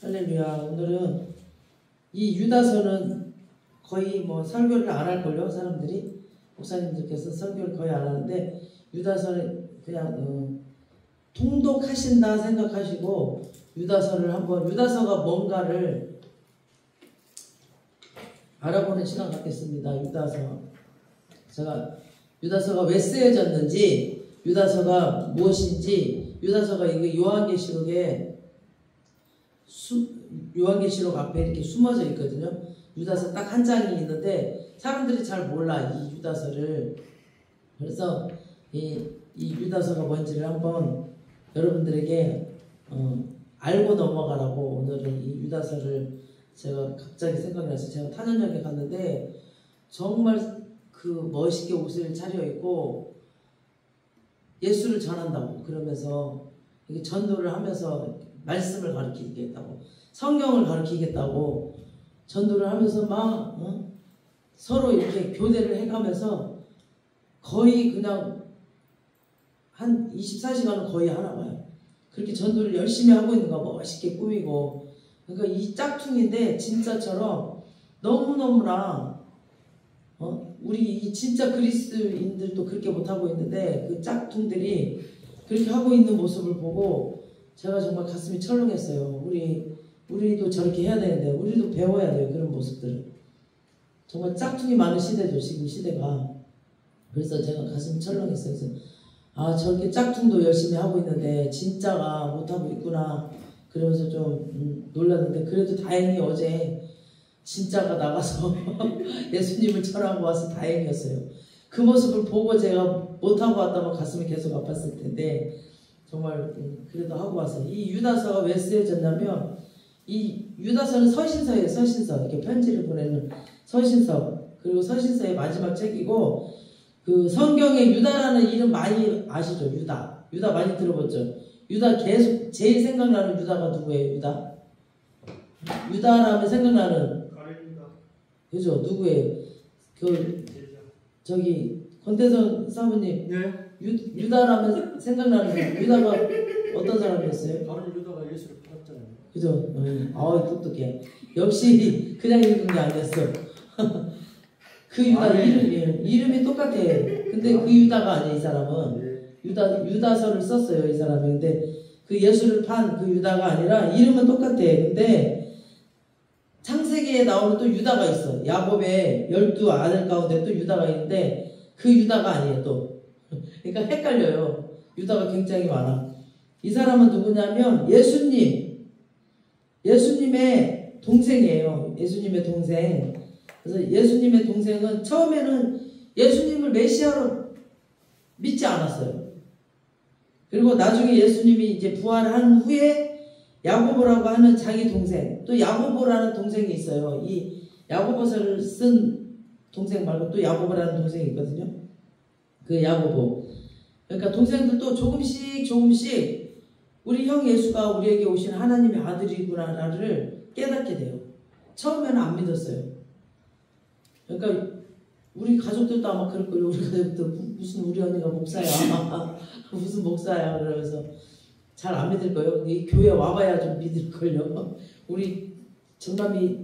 할렐루야. 오늘은 이 유다서는 거의 뭐 설교를 안 할걸요. 사람들이 목사님들께서 설교를 거의 안 하는데 유다서는 그냥 통독하신다 생각하시고 유다서를 한번 유다서가 뭔가를 알아보는 시간 갖겠습니다. 유다서. 제가 유다서가 왜 쓰여졌는지, 유다서가 무엇인지, 유다서가 이거 요한계시록 앞에 이렇게 숨어져 있거든요. 유다서 딱 한 장이 있는데 사람들이 잘 몰라, 이 유다서를. 그래서 이 유다서가 뭔지를 한번 여러분들에게 알고 넘어가라고 오늘은 이 유다서를 제가 갑자기 생각이 나서 제가 탄원역에 갔는데 정말 그 멋있게 옷을 차려입고 예수를 전한다고 그러면서 이렇게 전도를 하면서 말씀을 가르치겠다고 성경을 가르치겠다고 전도를 하면서 막 서로 이렇게 교대를 해가면서 거의 그냥 한 24시간은 거의 하나 봐요. 그렇게 전도를 열심히 하고 있는 거 멋있게 꾸미고. 그러니까 이 짝퉁인데 진짜처럼 너무너무나 우리 이 진짜 그리스도인들도 그렇게 못하고 있는데 그 짝퉁들이 그렇게 하고 있는 모습을 보고 제가 정말 가슴이 철렁했어요. 우리도 저렇게 해야 되는데 우리도 배워야 돼요. 그런 모습들을. 정말 짝퉁이 많은 시대죠. 지금 시대가. 그래서 제가 가슴이 철렁했어요. 그래서 저렇게 짝퉁도 열심히 하고 있는데 진짜가 못하고 있구나. 그러면서 좀 놀랐는데 그래도 다행히 어제 진짜가 나가서 예수님을 전하고 와서 다행이었어요. 그 모습을 보고 제가 못하고 왔다면 가슴이 계속 아팠을 텐데 정말 그래도 하고 와서 이 유다서가 왜 쓰여졌냐면 이 유다서는 서신서예요. 서신서. 이렇게 편지를 보내는 서신서. 그리고 서신서의 마지막 책이고 그 성경에 유다라는 이름 많이 아시죠? 유다 많이 들어봤죠? 유다 계속 제일 생각나는 유다가 누구예요? 유다라면 생각나는 그죠? 누구예요? 저기 권태선 사모님. 네. 유다라면 생각나는 유다가 어떤 사람이었어요? 다른 유다가 예수를 팔았잖아요. 그죠? 똑똑해. 역시 그냥 읽은 게 아니었어. 그 유다 이름이 똑같아. 근데 그 유다가 아니야. 이 사람은 유다서를 썼어요. 이 사람이. 근데 그 예수를 판 그 유다가 아니라 이름은 똑같아. 근데 창세기에 나오는 또 유다가 있어. 야곱의 12 아들 가운데 또 유다가 있는데 그 유다가 아니에요. 또. 그러니까 헷갈려요. 유다가 굉장히 많아. 이 사람은 누구냐면 예수님의 동생이에요. 예수님의 동생. 그래서 예수님의 동생은 처음에는 예수님을 메시아로 믿지 않았어요. 그리고 나중에 예수님이 이제 부활한 후에 야고보라고 하는 자기 동생, 또 야고보라는 동생이 있어요. 이 야고보서를 쓴 동생 말고 또 야고보라는 동생이 있거든요. 그 야고보. 그러니까 동생들도 조금씩 우리 형 예수가 우리에게 오신 하나님의 아들이구나를 깨닫게 돼요. 처음에는 안 믿었어요. 그러니까 우리 가족들도 아마 그럴 거예요. 우리 가족도 무슨 우리 언니가 목사야. 무슨 목사야. 그러면서 잘 안 믿을 거예요. 이 교회 와봐야 좀 믿을걸요. 우리 정남이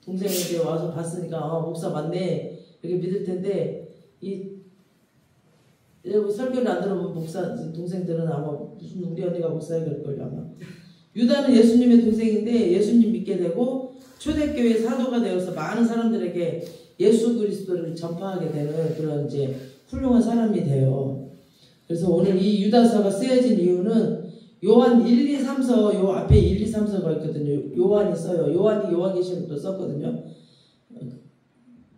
동생에게 와서 봤으니까 목사 맞네. 이렇게 믿을 텐데 설교를 안 들어본 동생들은 아마 무슨 우리 언니가 목사야 그럴걸요. 아마. 유다는 예수님의 동생인데 예수님 믿게 되고 초대교회 사도가 되어서 많은 사람들에게 예수 그리스도를 전파하게 되는 그런 이제 훌륭한 사람이 돼요. 그래서 오늘 이 유다서가 쓰여진 이유는 요한 1, 2, 3서 요 앞에 1, 2, 3서가 있거든요. 요한이 써요. 요한이 요한계시록도 썼거든요.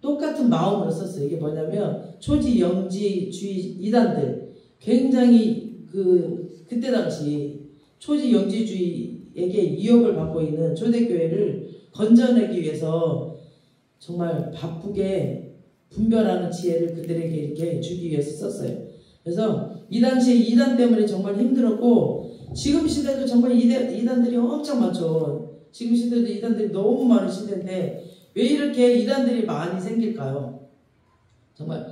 똑같은 마음으로 썼어요. 이게 뭐냐면 초지 영지주의 이단들 굉장히 그때 당시 초지 영지주의에게 위협을 받고 있는 초대교회를 건져내기 위해서 정말 바쁘게 분별하는 지혜를 그들에게 이렇게 주기 위해서 썼어요. 그래서 이 당시에 이단 때문에 정말 힘들었고 지금 시대도 정말 이단들이 엄청 많죠. 지금 시대도 이단들이 너무 많은 시대인데 왜 이렇게 이단들이 많이 생길까요? 정말.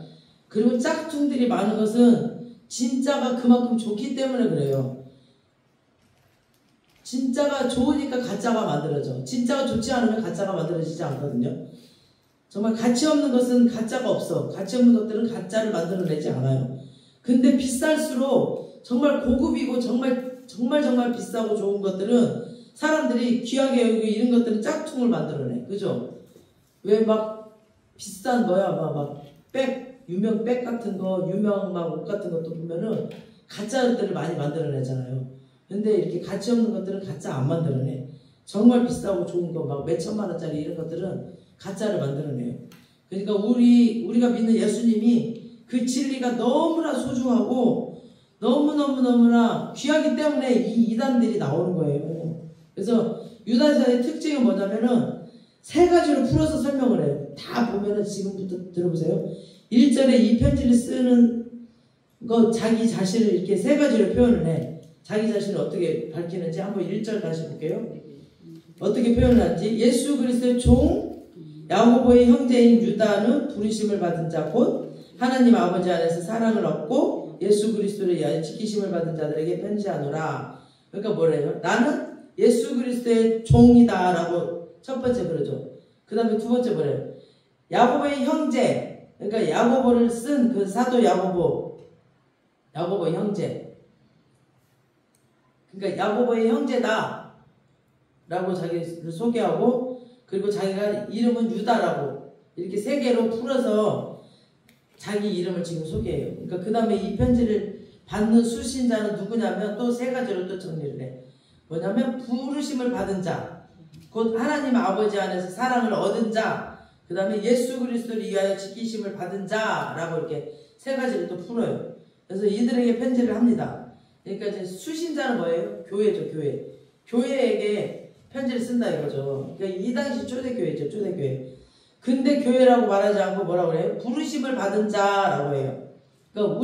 그리고 짝퉁들이 많은 것은 진짜가 그만큼 좋기 때문에 그래요. 진짜가 좋으니까 가짜가 만들어져. 진짜가 좋지 않으면 가짜가 만들어지지 않거든요. 정말 가치 없는 것은 가짜가 없어. 가치 없는 것들은 가짜를 만들어내지 않아요. 근데 비쌀수록 정말 고급이고 정말 비싸고 좋은 것들은 사람들이 귀하게 여기고 이런 것들은 짝퉁을 만들어내. 그죠? 왜 막 비싼 막 백, 유명 백 같은 거, 유명 막 옷 같은 것도 보면은 가짜 것들을 많이 만들어내잖아요. 근데 이렇게 가치 없는 것들은 가짜 안 만들어내. 정말 비싸고 좋은 거 막 몇천만 원짜리 이런 것들은 가짜를 만들어내요. 그러니까 우리가 믿는 예수님이 그 진리가 너무나 소중하고 너무나 귀하기 때문에 이 이단들이 나오는 거예요. 그래서 유다서의 특징이 뭐냐면은 세 가지로 풀어서 설명을 해요. 다 보면은 지금부터 들어보세요. 1절에 이 편지를 쓰는 거 자기 자신을 이렇게 세 가지로 표현을 해. 자기 자신을 어떻게 밝히는지 한번 1절 다시 볼게요. 어떻게 표현을 하는지. 예수 그리스도의 종 야고보의 형제인 유다는 부르심을 받은 자 곧 하나님 아버지 안에서 사랑을 얻고 예수 그리스도를 위하여 지키심을 받은 자들에게 편지하노라. 그러니까 뭐래요? 나는 예수 그리스도의 종이다 라고 첫 번째 그러죠. 그 다음에 두 번째 뭐래요? 야고보의 형제. 그러니까 야고보를 쓴 그 사도 야고보 형제. 그러니까 야고보의 형제다 라고 자기를 소개하고, 그리고 자기가 이름은 유다라고 이렇게 세 개로 풀어서 자기 이름을 지금 소개해요. 그러니까 그 다음에 이 편지를 받는 수신자는 누구냐면 또 세 가지로 또 정리를 해. 뭐냐면 부르심을 받은 자, 곧 하나님 아버지 안에서 사랑을 얻은 자, 그 다음에 예수 그리스도를 위하여 지키심을 받은 자라고 이렇게 세 가지를 또 풀어요. 그래서 이들에게 편지를 합니다. 그러니까 이제 수신자는 뭐예요? 교회죠, 교회. 교회에게 편지를 쓴다 이거죠. 그러니까 이 당시 초대교회죠, 초대교회. 근데 교회라고 말하지 않고 뭐라고 그래요? 부르심을 받은 자라고 해요. 그러니까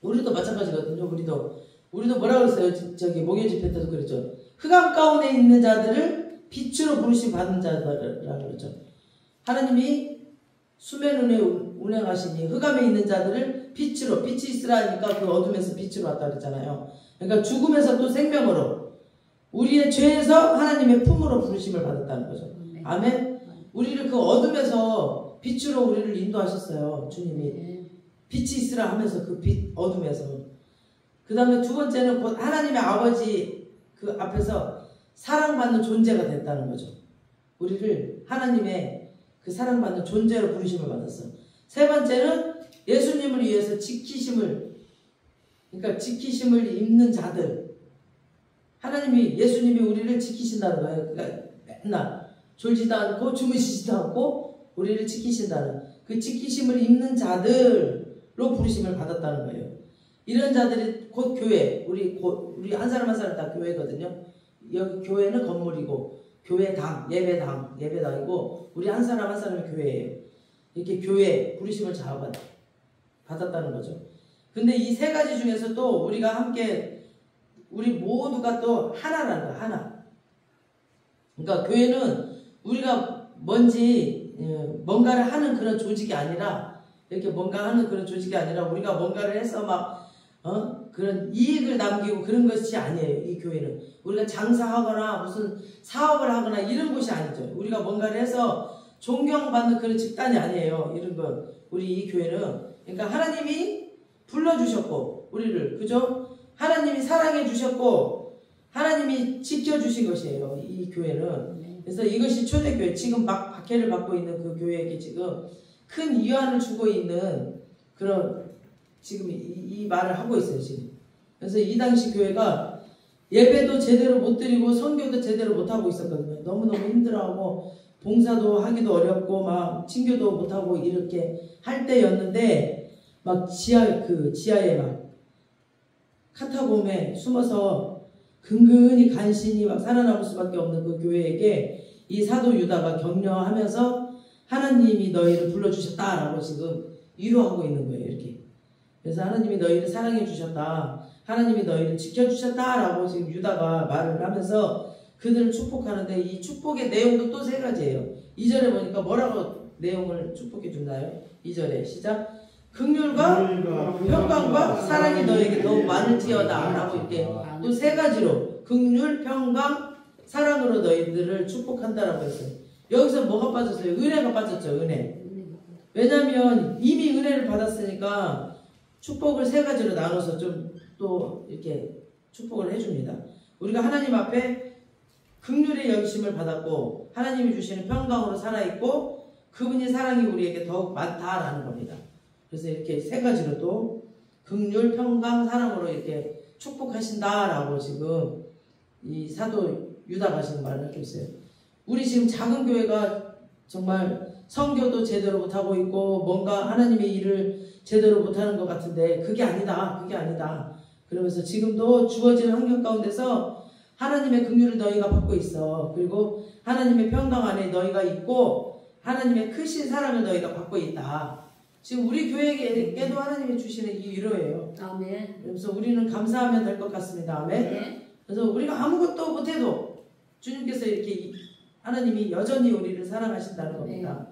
우리도 마찬가지거든요. 우리도 뭐라고 그랬어요? 저기 목요 집회 때도 그랬죠. 흑암 가운데 있는 자들을 빛으로 부르심 받은 자들이라고 그랬죠. 하나님이 수면 은혜 운행하시니 흑암에 있는 자들을 빛으로, 빛이 있으라니까 그 어둠에서 빛으로 왔다 그랬잖아요. 그러니까 죽음에서 또 생명으로, 우리의 죄에서 하나님의 품으로 부르심을 받았다는 거죠. 아멘. 우리를 그 어둠에서 빛으로 우리를 인도하셨어요. 주님이 빛이 있으라 하면서 그 빛 어둠에서. 그 다음에 두 번째는 곧 하나님의 아버지 그 앞에서 사랑받는 존재가 됐다는 거죠. 우리를 하나님의 그 사랑받는 존재로 부르심을 받았어. 세 번째는 예수님을 위해서 지키심을 입는 자들. 하나님이, 예수님이 우리를 지키신다는 거예요. 그러니까 맨날 졸지도 않고 주무시지도 않고 우리를 지키신다는 그 지키심을 입는 자들로 부르심을 받았다는 거예요. 이런 자들이 곧 교회, 우리 한 사람 한 사람 다 교회거든요. 여기 교회는 건물이고 교회당, 예배당이고 우리 한 사람 한 사람이 교회예요. 이렇게 교회 부르심을 받았다는 거죠. 근데 이 세 가지 중에서 또 우리가 함께, 우리 모두가 또 하나라는 거야, 하나. 그러니까 교회는 우리가 뭔가를 하는 그런 조직이 아니라, 이렇게 뭔가 하는 그런 조직이 아니라 우리가 뭔가를 해서 그런 이익을 남기고 그런 것이 아니에요. 이 교회는 우리가 장사하거나 무슨 사업을 하거나 이런 곳이 아니죠. 우리가 뭔가를 해서 존경받는 그런 집단이 아니에요. 이런 건 우리 이 교회는, 그러니까 하나님이 불러주셨고 우리를, 그죠? 하나님이 사랑해 주셨고 하나님이 지켜주신 것이에요. 이 교회는. 그래서 이것이 초대교회, 지금 막 박해를 받고 있는 그 교회에게 지금 큰 위안을 주고 있는 그런, 지금 이 말을 하고 있어요, 지금. 그래서 이 당시 교회가 예배도 제대로 못 드리고 선교도 제대로 못 하고 있었거든요. 너무너무 힘들어하고 봉사도 하기도 어렵고 막 친교도 못 하고 이렇게 할 때였는데, 막 지하에 막 카타콤에 숨어서 근근히 간신히 막 살아남을 수밖에 없는 그 교회에게 이 사도 유다가 격려하면서 하나님이 너희를 불러주셨다라고 지금 위로하고 있는 거예요, 이렇게. 그래서 하나님이 너희를 사랑해 주셨다, 하나님이 너희를 지켜주셨다라고 지금 유다가 말을 하면서 그들을 축복하는데, 이 축복의 내용도 또 세 가지예요. 2절에 보니까 뭐라고 내용을 축복해 준다요? 2절에 시작. 긍휼과 평강과 사랑이 너에게 너무 많을지어다 라고 이렇게 또 세 가지로, 긍휼, 평강, 사랑으로 너희들을 축복한다라고 했어요. 여기서 뭐가 빠졌어요? 은혜가 빠졌죠. 은혜. 왜냐하면 이미 은혜를 받았으니까 축복을 세 가지로 나눠서 좀 또 이렇게 축복을 해줍니다. 우리가 하나님 앞에 긍휼의 영심을 받았고 하나님이 주시는 평강으로 살아있고 그분의 사랑이 우리에게 더욱 많다라는 겁니다. 그래서 이렇게 세 가지로 또 긍휼, 평강, 사랑으로 이렇게 축복하신다라고 지금 이 사도 유다가 지금 말을 하고 있어요. 우리 지금 작은 교회가 정말 선교도 제대로 못하고 있고 뭔가 하나님의 일을 제대로 못하는 것 같은데 그게 아니다. 그게 아니다. 그러면서 지금도 주어지는 환경 가운데서 하나님의 긍휼을 너희가 받고 있어. 그리고 하나님의 평강 안에 너희가 있고 하나님의 크신 사랑을 너희가 받고 있다. 지금 우리 교회에게도 하나님이 주시는 이 위로예요. 아멘. 그래서 우리는 감사하면 될 것 같습니다. 아멘. 네. 그래서 우리가 아무것도 못해도 주님께서 이렇게 하나님이 여전히 우리를 사랑하신다는 겁니다.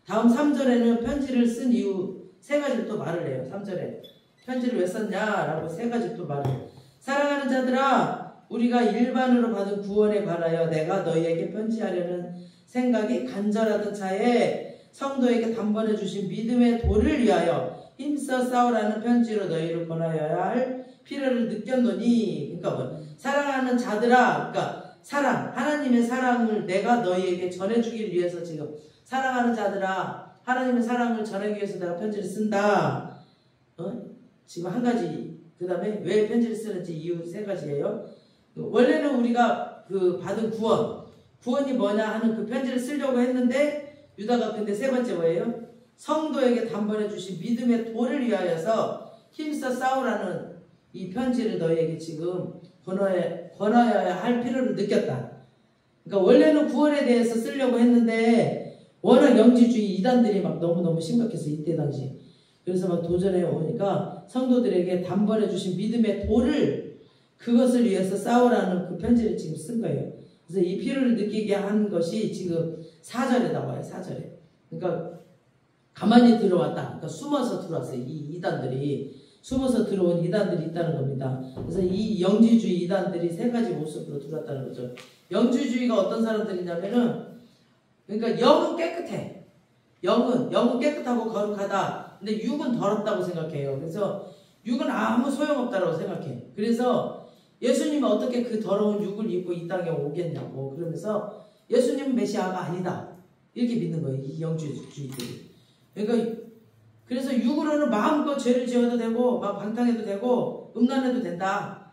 다음 3절에는 편지를 쓴 이유 세 가지를 또 말을 해요. 3절에 편지를 왜 썼냐라고 세 가지 또 말을 해요. 사랑하는 자들아, 우리가 일반으로 받은 구원에 관하여 내가 너희에게 편지하려는 생각이 간절하던 차에 성도에게 단번에 주신 믿음의 도를 위하여 힘써 싸우라는 편지로 너희를 권하여야 할 필요를 느꼈노니. 그러니까 뭐 사랑하는 자들아, 그러니까 사랑, 하나님의 사랑을 내가 너희에게 전해주기 위해서 지금 사랑하는 자들아, 하나님의 사랑을 전하기 위해서 내가 편지를 쓴다. 지금 한 가지. 그 다음에 왜 편지를 쓰는지 이유 세 가지예요. 원래는 우리가 그 받은 구원이 뭐냐 하는 그 편지를 쓰려고 했는데 유다가 근데 세 번째 뭐예요? 성도에게 단번에 주신 믿음의 도를 위하여서 힘써 싸우라는 이 편지를 너희에게 지금 권하여야 할 필요를 느꼈다. 그러니까 원래는 구원에 대해서 쓰려고 했는데 워낙 영지주의 이단들이 막 너무너무 심각해서 이때 당시 그래서 막 도전해 오니까 성도들에게 단번에 주신 믿음의 도를 그것을 위해서 싸우라는 그 편지를 지금 쓴 거예요. 그래서 이 필요를 느끼게 한 것이 지금 4절에 나와요. 4절에. 그러니까 가만히 들어왔다. 그러니까 숨어서 들어왔어요. 이 이단들이. 숨어서 들어온 이단들이 있다는 겁니다. 그래서 이 영지주의 이단들이 세 가지 모습으로 들어왔다는 거죠. 영지주의가 어떤 사람들이냐면은 그러니까 영은 깨끗해. 영은 깨끗하고 거룩하다. 근데 육은 더럽다고 생각해요. 그래서 육은 아무 소용없다고 생각해. 그래서 예수님은 어떻게 그 더러운 육을 입고 이 땅에 오겠냐고. 그러면서 예수님은 메시아가 아니다. 이렇게 믿는 거예요. 이 영주주의들이. 그러니까 그래서 육으로는 마음껏 죄를 지어도 되고 막 방탕해도 되고 음란해도 된다.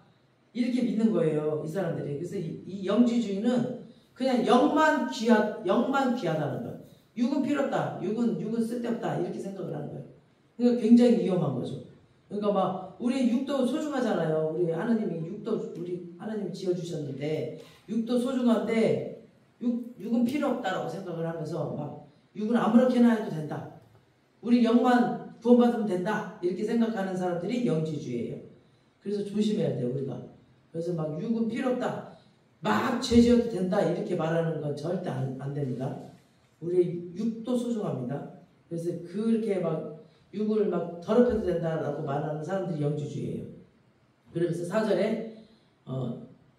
이렇게 믿는 거예요. 이 사람들이. 그래서 이 영주주의는 그냥 영만 귀하다는 거예요. 육은 필요 없다. 육은 쓸데없다. 이렇게 생각을 하는 거예요. 그러니까 굉장히 위험한 거죠. 그러니까 막 우리 육도 소중하잖아요. 우리 하나님이 지어주셨는데 육도 소중한데 육은 필요 없다라고 생각을 하면서 막 육은 아무렇게나 해도 된다. 우리 영만 구원받으면 된다. 이렇게 생각하는 사람들이 영지주의예요. 그래서 조심해야 돼요. 우리가. 그래서 막 육은 필요 없다. 막 죄 지어도 된다. 이렇게 말하는 건 절대 안 됩니다. 우리 육도 소중합니다. 그래서 그렇게 막 육을 막 더럽혀도 된다라고 말하는 사람들이 영지주의예요. 그러면서 4절에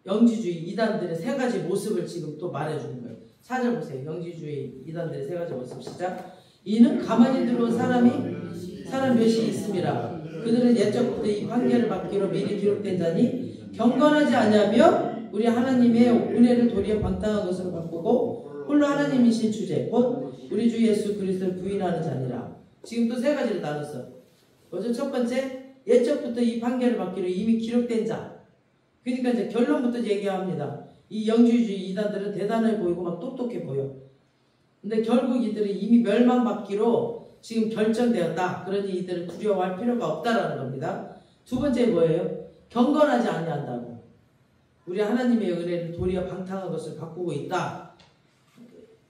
영지주의 이단들의 세 가지 모습을 지금 또 말해주는 거예요. 4절 보세요. 영지주의 이단들의 세 가지 모습 시작. 이는 가만히 들어온 사람 몇이 있음이라. 그들은 옛적부터 이 판결을 받기로 미리 기록된 자니 경건하지 아니하며 우리 하나님의 은혜를 도리어 방탕한 것으로 바꾸고 홀로 하나님이신 주제 곧 우리 주 예수 그리스도를 부인하는 자니라. 지금 또 세 가지를 나눴어. 먼저 첫 번째, 옛적부터 이 판결을 받기로 이미 기록된 자. 그러니까 이제 결론부터 얘기합니다. 이 영주주의 이단들은 대단해 보이고 막 똑똑해 보여. 근데 결국 이들이 이미 멸망받기로 지금 결정되었다. 그러니 이들을 두려워할 필요가 없다라는 겁니다. 두 번째 뭐예요? 경건하지 아니한다고. 우리 하나님의 은혜를 도리어 방탕한 것을 바꾸고 있다.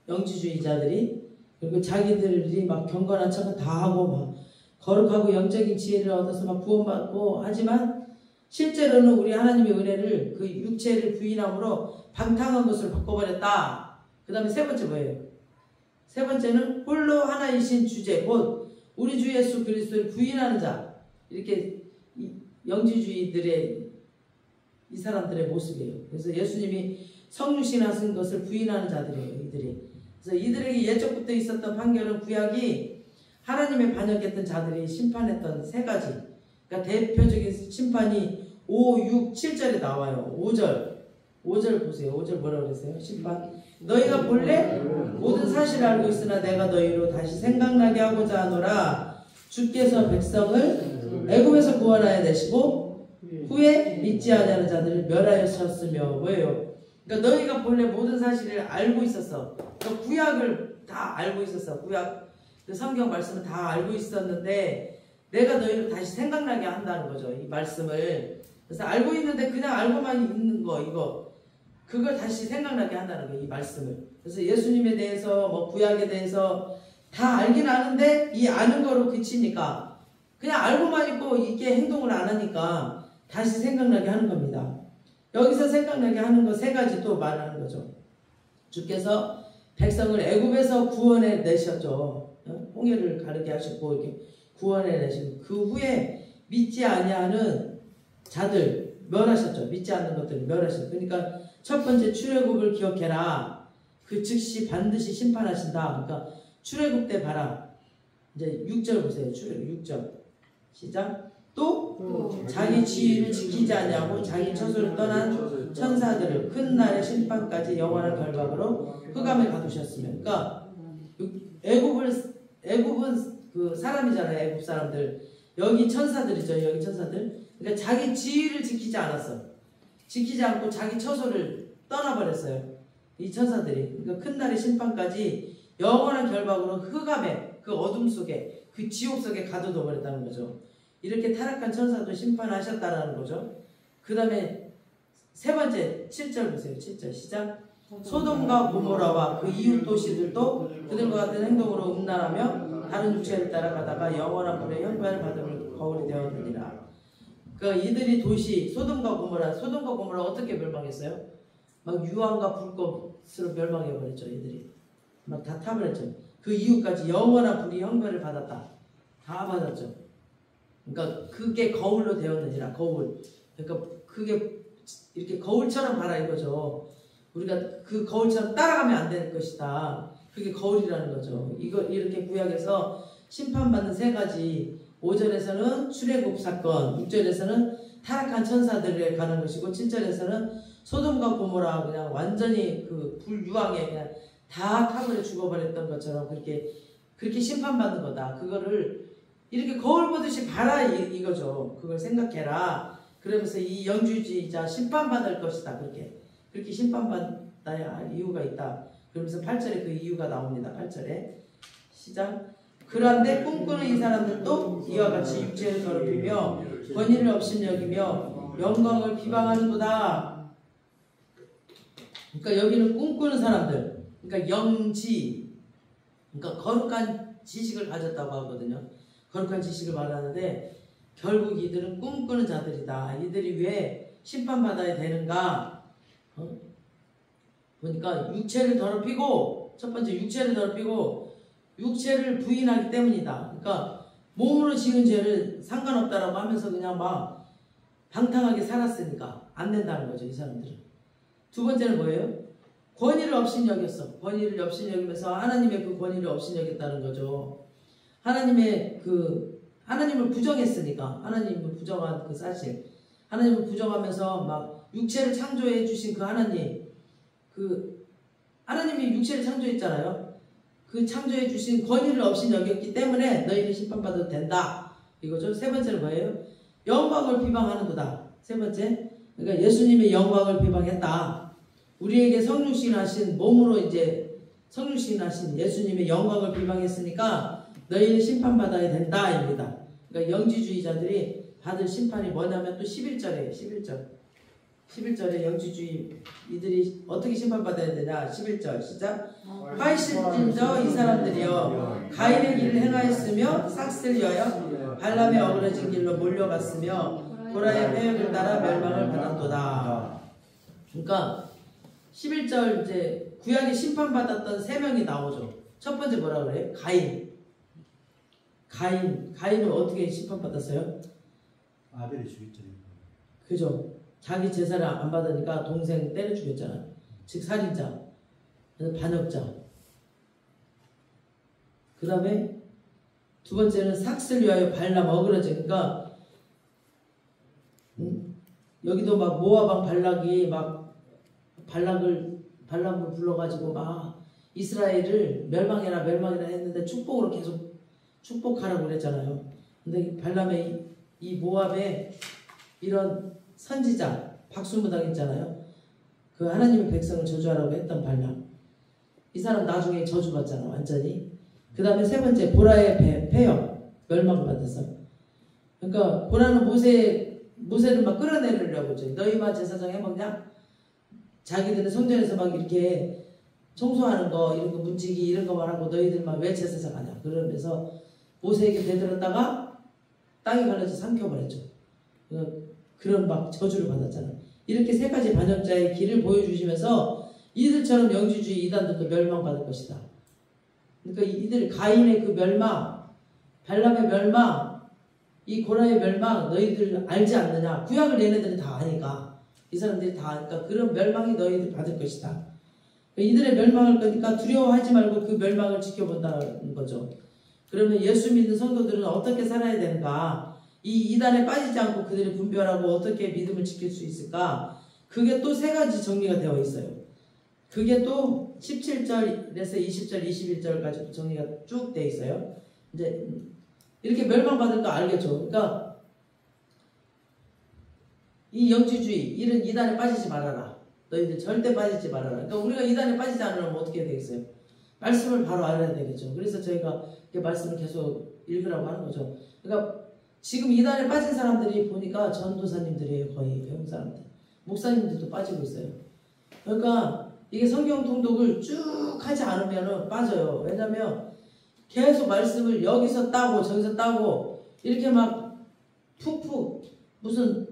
영지주의자들이. 그리고 자기들이 막 경건한 척은 다 하고 막 거룩하고 영적인 지혜를 얻어서 막 구원받고 하지만 실제로는 우리 하나님의 은혜를 그 육체를 부인함으로 방탕한 것을 바꿔버렸다. 그 다음에 세 번째 뭐예요? 세 번째는 홀로 하나이신 주제 곧 우리 주 예수 그리스도를 부인하는 자. 이렇게 영지주의들의 이 사람들의 모습이에요. 그래서 예수님이 성육신하신 것을 부인하는 자들이에요. 이들이. 그래서 이들에게 예적부터 있었던 판결은 구약이 하나님의 반역했던 자들이 심판했던 세 가지. 그러니까 대표적인 심판이 5, 6, 7절에 나와요. 5절 보세요. 5절 뭐라고 그랬어요? 심판. 너희가 본래 모든 사실을 알고 있으나 내가 너희로 다시 생각나게 하고자 하노라. 주께서 백성을 애굽에서 구원하여 내시고 후에 믿지 아니하는 자들을 멸하였었으며 뭐예요? 그러니까 너희가 본래 모든 사실을 알고 있었어. 그러니까 구약을 다 알고 있었어. 구약 그 성경 말씀을 다 알고 있었는데 내가 너희를 다시 생각나게 한다는 거죠. 이 말씀을. 그래서 알고 있는데 그냥 알고만 있는 거 이거 그걸 다시 생각나게 한다는 거예요. 이 말씀을. 그래서 예수님에 대해서 뭐 구약에 대해서 다 알긴 아는데 이 아는 거로 그치니까 그냥 알고만 있고 이게 행동을 안 하니까 다시 생각나게 하는 겁니다. 여기서 생각나게 하는 거 세 가지 또 말하는 거죠. 주께서 백성을 애굽에서 구원해 내셨죠. 홍해를 가르게 하셨고 이렇게 구원해 내시고 그 후에 믿지 아니하는 자들 멸하셨죠. 믿지 않는 것들을 멸하셨죠. 그러니까 첫 번째 출애굽을 기억해라. 그 즉시 반드시 심판하신다. 그러니까 출애굽 때 봐라. 이제 6절 보세요. 출애굽 6절 시작. 또 자기 지위를 지키지 아니하고 자기 처소를 떠난 천사들을 큰 날의 심판까지 영원한 결박으로 흑암에 가두셨으며. 그러니까 애굽은 그 사람이잖아요. 애굽 사람들. 여기 천사들이죠. 여기 천사들. 그러니까 자기 지위를 지키지 않았어. 지키지 않고 자기 처소를 떠나버렸어요. 이 천사들이. 그러니까 큰 날의 심판까지 영원한 결박으로 흑암에 그 어둠 속에 그 지옥 속에 가둬둬 버렸다는 거죠. 이렇게 타락한 천사도 심판하셨다라는 거죠. 그 다음에 세 번째 7절 보세요. 7절 시작. 소돔과 고모라와 그 이웃 도시들도 그들과 같은 행동으로 음란하며 다른 육체를 따라가다가 영원한 불의 형벌을 받을 거울이 되었느니라. 그러니까 이들이 도시 소돔과 고모라 어떻게 멸망했어요? 막 유황과 불꽃으로 멸망해버렸죠. 이들이 막 다 타버렸죠. 그 이유까지 영원한 불의 형벌을 받았다. 다 받았죠. 그러니까 그게 거울로 되었느니라. 거울. 그러니까 그게 이렇게 거울처럼 봐라 이거죠. 우리가 그 거울처럼 따라가면 안 될 것이다. 그게 거울이라는 거죠. 이거 이렇게 구약에서 심판받는 세 가지. 5절에서는 출애굽 사건, 6절에서는 타락한 천사들에 관한 것이고 7절에서는 소돔과 고모라 그냥 완전히 그 불유황에 그냥 다 타버려 죽어버렸던 것처럼 그렇게 심판받는 거다. 그거를 이렇게 거울 보듯이 봐라 이거죠. 그걸 생각해라. 그러면서 이 영주주의자 심판받을 것이다. 그렇게 심판받아야 할 이유가 있다. 그러면서 8절에 그 이유가 나옵니다. 8절에 시작. 그런데 꿈꾸는 이 사람들도 이와 같이 육체를 더럽히며 권위를 업신여기며 영광을 비방하는도다. 그러니까 여기는 꿈꾸는 사람들, 그러니까 영지, 그러니까 거룩한 지식을 가졌다고 하거든요. 거룩한 지식을 말하는데 결국 이들은 꿈꾸는 자들이다. 이들이 왜 심판받아야 되는가? 보니까 육체를 더럽히고 첫 번째 육체를 더럽히고 육체를 부인하기 때문이다. 그러니까 몸으로 지은 죄를 상관없다라고 하면서 그냥 막 방탕하게 살았으니까 안 된다는 거죠. 이 사람들은. 두 번째는 뭐예요? 권위를 업신여겼어. 권위를 업신여기면서 하나님의 그 권위를 업신여겼다는 거죠. 하나님을 부정했으니까. 하나님을 부정한 그 사실. 하나님을 부정하면서 막 육체를 창조해 주신 그 하나님. 하나님이 육체를 창조했잖아요. 그 창조해 주신 권위를 업신여겼기 때문에 너희는 심판받아도 된다. 이거죠. 세 번째는 뭐예요? 영광을 비방하는도다. 세 번째. 그러니까 예수님의 영광을 비방했다. 우리에게 성육신하신 몸으로 이제 성육신하신 예수님의 영광을 비방했으니까 너희는 심판받아야 된다입니다. 그러니까 영지주의자들이 받을 심판이 뭐냐면 또 11절이에요. 11절에 영지주의 이들이 어떻게 심판받아야 되냐. 11절 시작. 화이실진저 이 사람들이여 가인의 길을 행하였으며 삭슬 여여 발람의 어그러진 길로 몰려갔으며 고라의 패역을 따라 멸망을 받았도다. 그러니까 11절 이제 구약에 심판받았던 세 명이 나오죠. 첫 번째 뭐라 그래요? 가인은 어떻게 심판받았어요? 아벨이 죽였죠. 그죠. 자기 제사를 안 받으니까 동생 때려 죽였잖아. 즉 살인자. 그래서 반역자. 그 다음에 두 번째는 삭슬 위하여 발람 어그러져. 그러니까 여기도 막 모아방 발락이 막 발람을 불러가지고 막 이스라엘을 멸망해라 했는데 축복으로 계속 축복하라고 그랬잖아요. 근데 발람의 이 모압의 이런 선지자 박수무당 있잖아요. 그 하나님의 백성을 저주하라고 했던 발람. 이 사람 나중에 저주받잖아 완전히. 그 다음에 세 번째 보라의 폐역 멸망을 받았어. 그러니까 보라는 모세를 막 끌어내리려고 하죠. 너희만 제사장 해먹냐? 자기들은 성전에서 막 이렇게 청소하는 거 이런 거 문지기 이런 거만 하고 너희들만 왜 제사장 하냐? 그러면서 모세에게 대들었다가 땅이 갈라져 삼켜버렸죠. 그런 막 저주를 받았잖아. 이렇게 세 가지 반역자의 길을 보여주시면서 이들처럼 영지주의 이단들도 멸망받을 것이다. 그러니까 이들 가인의 그 멸망, 발람의 멸망, 이 고라의 멸망 너희들 알지 않느냐? 구약을 얘네들이 다 아니까 이 사람들이 다 아니까 그런 멸망이 너희들 받을 것이다. 이들의 멸망을 거니까 두려워하지 말고 그 멸망을 지켜본다는 거죠. 그러면 예수 믿는 성도들은 어떻게 살아야 되는가? 이 이단에 빠지지 않고 그들이 분별하고 어떻게 믿음을 지킬 수 있을까? 그게 또 세 가지 정리가 되어 있어요. 그게 또 17절에서 20절, 21절까지 정리가 쭉 되어 있어요. 이제 이렇게 멸망받을 거 알겠죠? 그러니까 이 영지주의, 이런 이단에 빠지지 말아라. 너희들 절대 빠지지 말아라. 그러니까 우리가 이단에 빠지지 않으면 어떻게 되겠어요? 말씀을 바로 알아야 되겠죠. 그래서 저희가 이렇게 말씀을 계속 읽으라고 하는 거죠. 그러니까 지금 이단에 빠진 사람들이 보니까 전도사님들이에요. 거의 배운 사람들. 목사님들도 빠지고 있어요. 그러니까 이게 성경 통독을 쭉 하지 않으면 빠져요. 왜냐면 계속 말씀을 여기서 따고 저기서 따고 이렇게 막 푹푹 무슨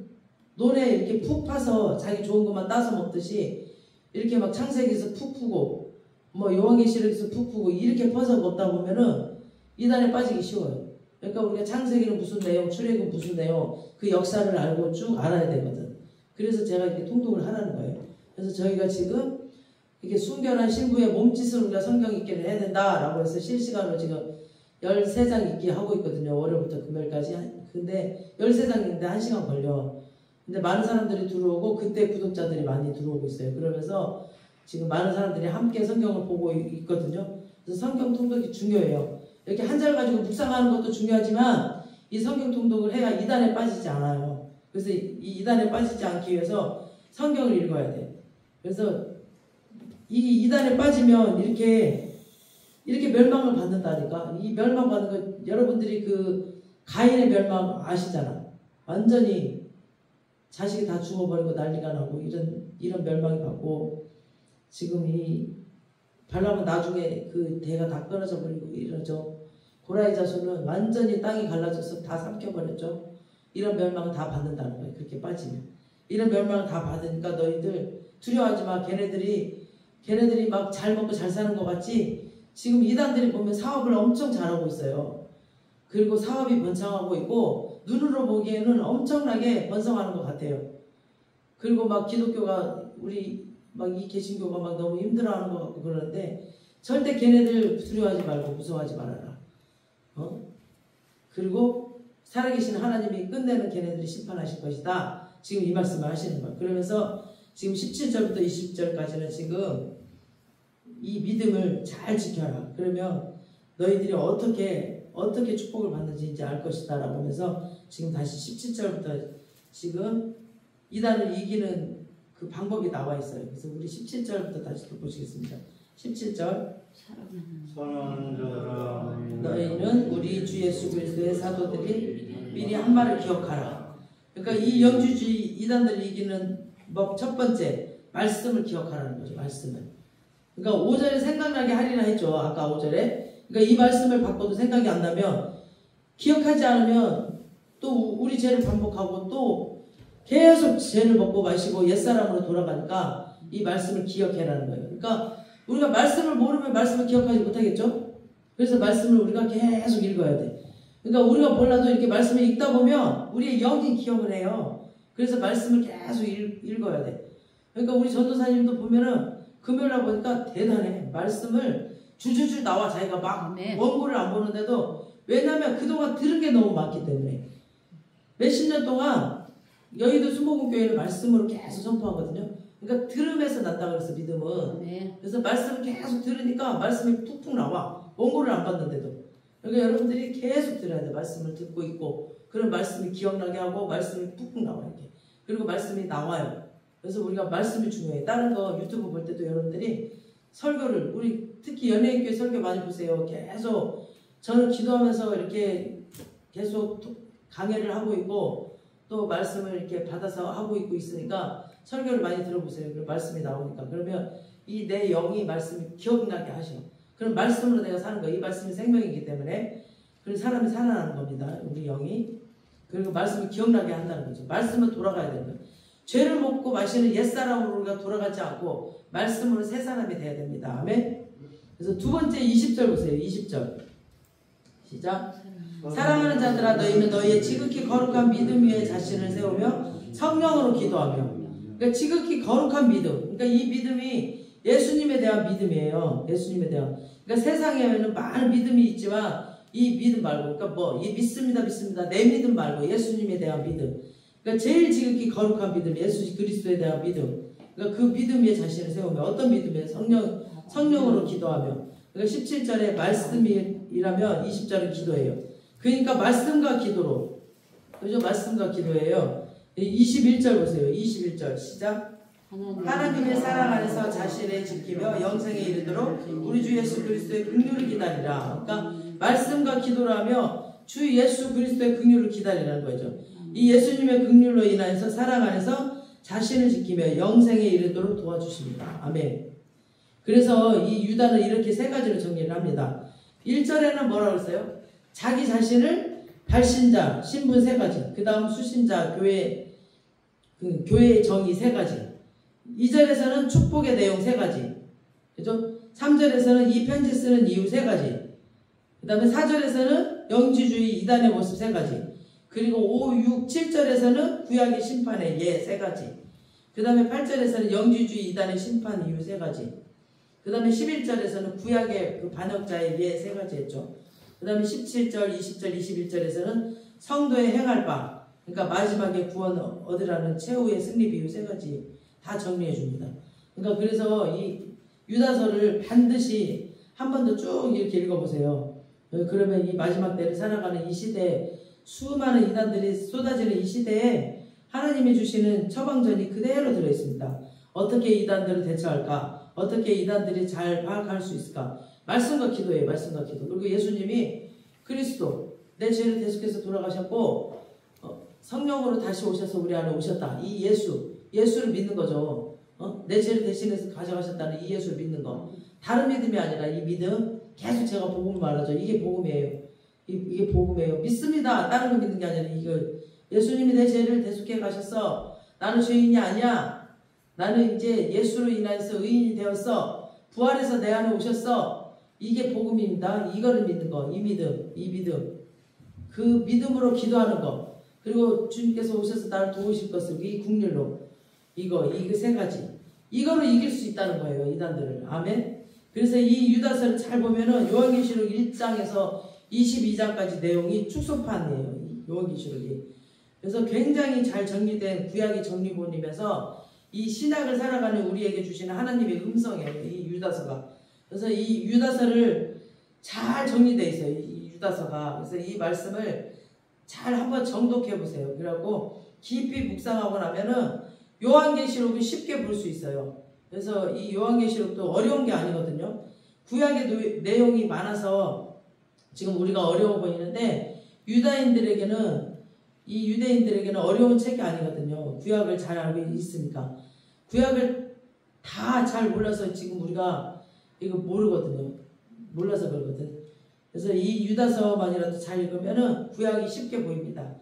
논에 이렇게 푹 파서 자기 좋은 것만 따서 먹듯이 이렇게 막 창세기에서 푹 푸고 뭐 요한계시록에서 푹 푸고 이렇게 퍼서 먹다 보면은 이단에 빠지기 쉬워요. 그러니까 우리가 창세기는 무슨 내용, 출애굽은 무슨 내용, 그 역사를 알고 쭉 알아야 되거든. 그래서 제가 이렇게 통독을 하라는 거예요. 그래서 저희가 지금 이렇게 순결한 신부의 몸짓을 우리가 성경 읽기를 해야 된다라고 해서 실시간으로 지금 13장 읽기 하고 있거든요. 월요일부터 금요일까지. 근데 13장인데 1시간 걸려. 근데 많은 사람들이 들어오고 그때 구독자들이 많이 들어오고 있어요. 그러면서 지금 많은 사람들이 함께 성경을 보고 있거든요. 그래서 성경 통독이 중요해요. 이렇게 한 절 가지고 묵상하는 것도 중요하지만 이 성경 통독을 해야 이단에 빠지지 않아요. 그래서 이 이단에 빠지지 않기 위해서 성경을 읽어야 돼. 그래서 이 이단에 빠지면 이렇게 멸망을 받는다니까. 이 멸망받는 거 여러분들이 그 가인의 멸망 아시잖아. 완전히 자식이 다 죽어버리고 난리가 나고 이런 멸망이 받고 지금 이 발람은 나중에 그 대가 다 끊어져 버리고 이러죠. 고라의 자손은 완전히 땅이 갈라져서 다 삼켜버렸죠. 이런 멸망을 다 받는다는 거예요. 그렇게 빠지면. 이런 멸망을 다 받으니까 너희들 두려워하지 마. 걔네들이 막 잘 먹고 잘 사는 것 같지? 지금 이단들이 보면 사업을 엄청 잘하고 있어요. 그리고 사업이 번창하고 있고 눈으로 보기에는 엄청나게 번성하는 것 같아요. 그리고 막 기독교가 우리 막 이 개신교가 막 너무 힘들어하는 것 같고 그러는데 절대 걔네들 두려워하지 말고 무서워하지 말아라. 그리고 살아계신 하나님이 끝내는 걔네들이 심판하실 것이다. 지금 이 말씀을 하시는 거예요. 그러면서 지금 17절부터 20절까지는 지금 이 믿음을 잘 지켜라. 그러면 너희들이 어떻게 축복을 받는지 이제 알 것이다 라고 하면서 지금 다시 17절부터 지금 이단을 이기는 그 방법이 나와 있어요. 그래서 우리 17절부터 다시 또 보시겠습니다. 17절 너희는 우리 주 예수 그리스도의 사도들이 미리 한 말을 기억하라. 그러니까 이 영주주의 이단들을 이기는 첫 번째 말씀을 기억하라는 거죠. 말씀을. 그러니까 5절에 생각나게 하리라 했죠. 아까 5절에. 그러니까 이 말씀을 바꿔도 생각이 안 나면 기억하지 않으면 또 우리 죄를 반복하고 또 계속 죄를 먹고 마시고 옛사람으로 돌아가니까 이 말씀을 기억해라는 거예요. 그러니까 우리가 말씀을 모르면 말씀을 기억하지 못하겠죠? 그래서 말씀을 우리가 계속 읽어야 돼. 그러니까 우리가 몰라도 이렇게 말씀을 읽다 보면 우리의 영이 기억을 해요. 그래서 말씀을 계속 읽어야 돼. 그러니까 우리 전도사님도 보면은 금요일날 보니까 대단해. 말씀을 줄줄줄 나와. 자기가 막 원고를 안 보는데도, 왜냐면 그동안 들은 게 너무 많기 때문에. 몇십 년 동안 여의도 순복음교회는 말씀으로 계속 선포하거든요. 그러니까 들음에서 난다 그래서 믿음은. 그래서 말씀을 계속 들으니까 말씀이 푹푹 나와. 원고를 안 봤는데도. 그러니까 여러분들이 계속 들어야 돼. 말씀을 듣고 있고, 그런 말씀이 기억나게 하고 말씀이 푹푹 나와 이렇게. 그리고 말씀이 나와요. 그래서 우리가 말씀이 중요해. 다른 거 유튜브 볼 때도 여러분들이 설교를, 우리 특히 연예인교회 설교 많이 보세요. 계속 저는 기도하면서 이렇게 계속 강해를 하고 있고, 또 말씀을 이렇게 받아서 하고 있고 있으니까 설교를 많이 들어보세요. 그리고 말씀이 나오니까. 그러면 이 내 영이 말씀이 기억나게 하셔. 그럼 말씀으로 내가 사는 거야. 이 말씀이 생명이기 때문에. 그래서 사람이 살아나는 겁니다. 우리 영이. 그리고 말씀을 기억나게 한다는 거죠. 말씀은 돌아가야 되는 거예요. 죄를 먹고 마시는 옛사람으로 우리가 돌아가지 않고 말씀으로 새 사람이 돼야 됩니다. 아멘. 그래서 두 번째 20절 보세요. 20절. 시작. 사랑하는 자들아, 너희는 너희의 지극히 거룩한 믿음 위에 자신을 세우며 성령으로 기도하며. 그러니까 지극히 거룩한 믿음. 그러니까 이 믿음이 예수님에 대한 믿음이에요. 예수님에 대한. 그러니까 세상에는 많은 믿음이 있지만 이 믿음 말고, 그러니까 뭐 이 믿습니다 내 믿음 말고 예수님에 대한 믿음. 그러니까 제일 지극히 거룩한 믿음, 예수 그리스도에 대한 믿음. 그러니까 그 믿음 위에 자신을 세우며. 어떤 믿음이에요? 성령으로 기도하며. 그러니까 17절에 말씀이라면 20절은 기도예요. 그러니까 말씀과 기도로. 그죠? 말씀과 기도예요. 21절 보세요. 21절 시작. 하나님의 사랑 안에서 자신을 지키며 영생에 이르도록 우리 주 예수 그리스도의 긍휼을 기다리라. 그러니까 말씀과 기도라며 주 예수 그리스도의 긍휼을 기다리라는 거죠. 이 예수님의 긍휼로 인하여서 사랑 안에서 자신을 지키며 영생에 이르도록 도와주십니다. 아멘. 그래서 이 유다는 이렇게 세 가지로 정리를 합니다. 1절에는 뭐라고 했어요? 자기 자신을 발신자, 신분 세 가지. 그 다음 수신자, 교회의 정의 세 가지. 2절에서는 축복의 내용 세 가지. 그죠? 3절에서는 이 편지 쓰는 이유 세 가지. 그 다음에 4절에서는 영지주의 이단의 모습 세 가지. 그리고 5, 6, 7절에서는 구약의 심판의 예 세 가지. 그 다음에 8절에서는 영지주의 이단의 심판 이유 세 가지. 그 다음에 11절에서는 구약의 그 반역자의 예 세 가지 했죠. 그 다음에 17절, 20절, 21절에서는 성도의 행할 바, 그러니까 마지막에 구원 얻으라는 최후의 승리 비유 세 가지 다 정리해 줍니다. 그러니까 그래서 이 유다서를 반드시 한 번 더 쭉 이렇게 읽어보세요. 그러면 이 마지막 때를 살아가는 이 시대에 수많은 이단들이 쏟아지는 이 시대에 하나님이 주시는 처방전이 그대로 들어있습니다. 어떻게 이단들을 대처할까? 어떻게 이단들이 잘 파악할 수 있을까? 말씀과 기도예요. 말씀과 기도. 그리고 예수님이 그리스도, 내 죄를 대속해서 돌아가셨고 성령으로 다시 오셔서 우리 안에 오셨다. 이 예수를 믿는 거죠. 내 죄를 대신해서 가져가셨다는 이 예수를 믿는 거. 다른 믿음이 아니라 이 믿음. 계속 제가 복음을 말하죠. 이게 복음이에요. 이게 복음이에요. 믿습니다. 다른 거 믿는 게 아니라 이거. 예수님이 내 죄를 대속해 가셨어. 나는 죄인이 아니야. 나는 이제 예수로 인해서 의인이 되었어. 부활해서 내 안에 오셨어. 이게 복음입니다. 이거를 믿는 거. 이 믿음. 그 믿음으로 기도하는 거. 그리고 주님께서 오셔서 나를 도우실 것을 이 국률로. 이거 세 가지. 이거로 이길 수 있다는 거예요. 이단들을. 아멘. 그래서 이 유다서를 잘 보면은 요한계시록 1장에서 22장까지 내용이 축소판이에요. 요한계시록이. 그래서 굉장히 잘 정리된 구약의 정리본이면서 이 신약을 살아가는 우리에게 주시는 하나님의 음성이에요. 이 유다서가. 그래서 이 유다서를 잘 정리되어 있어요. 이 유다서가. 그래서 이 말씀을 잘 한번 정독해 보세요. 그래갖고 깊이 묵상하고 나면은 요한계시록은 쉽게 볼 수 있어요. 그래서 이 요한계시록도 어려운 게 아니거든요. 구약의 내용이 많아서 지금 우리가 어려워 보이는데 유대인들에게는 어려운 책이 아니거든요. 구약을 잘 알고 있으니까. 구약을 다 잘 몰라서 지금 우리가 이거 모르거든요. 몰라서 그러거든. 그래서 이 유다서만이라도 잘 읽으면은 구약이 쉽게 보입니다.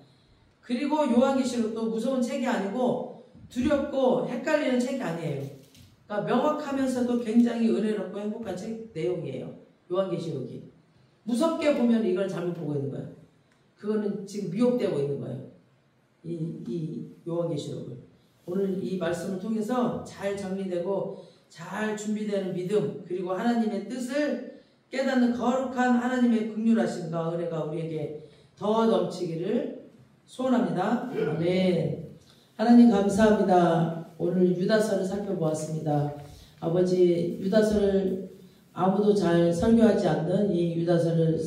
그리고 요한계시록도 무서운 책이 아니고 두렵고 헷갈리는 책이 아니에요. 그러니까 명확하면서도 굉장히 은혜롭고 행복한 책 내용이에요. 요한계시록이. 무섭게 보면 이걸 잘못 보고 있는 거예요. 그거는 지금 미혹되고 있는 거예요. 이 요한계시록을 오늘 이 말씀을 통해서 잘 정리되고 잘 준비되는 믿음 그리고 하나님의 뜻을 깨닫는 거룩한 하나님의 긍휼하심과 은혜가 우리에게 더 넘치기를 소원합니다. 아멘. 하나님 감사합니다. 오늘 유다서를 살펴보았습니다. 아버지 유다서를 아무도 잘 설교하지 않는 이 유다서를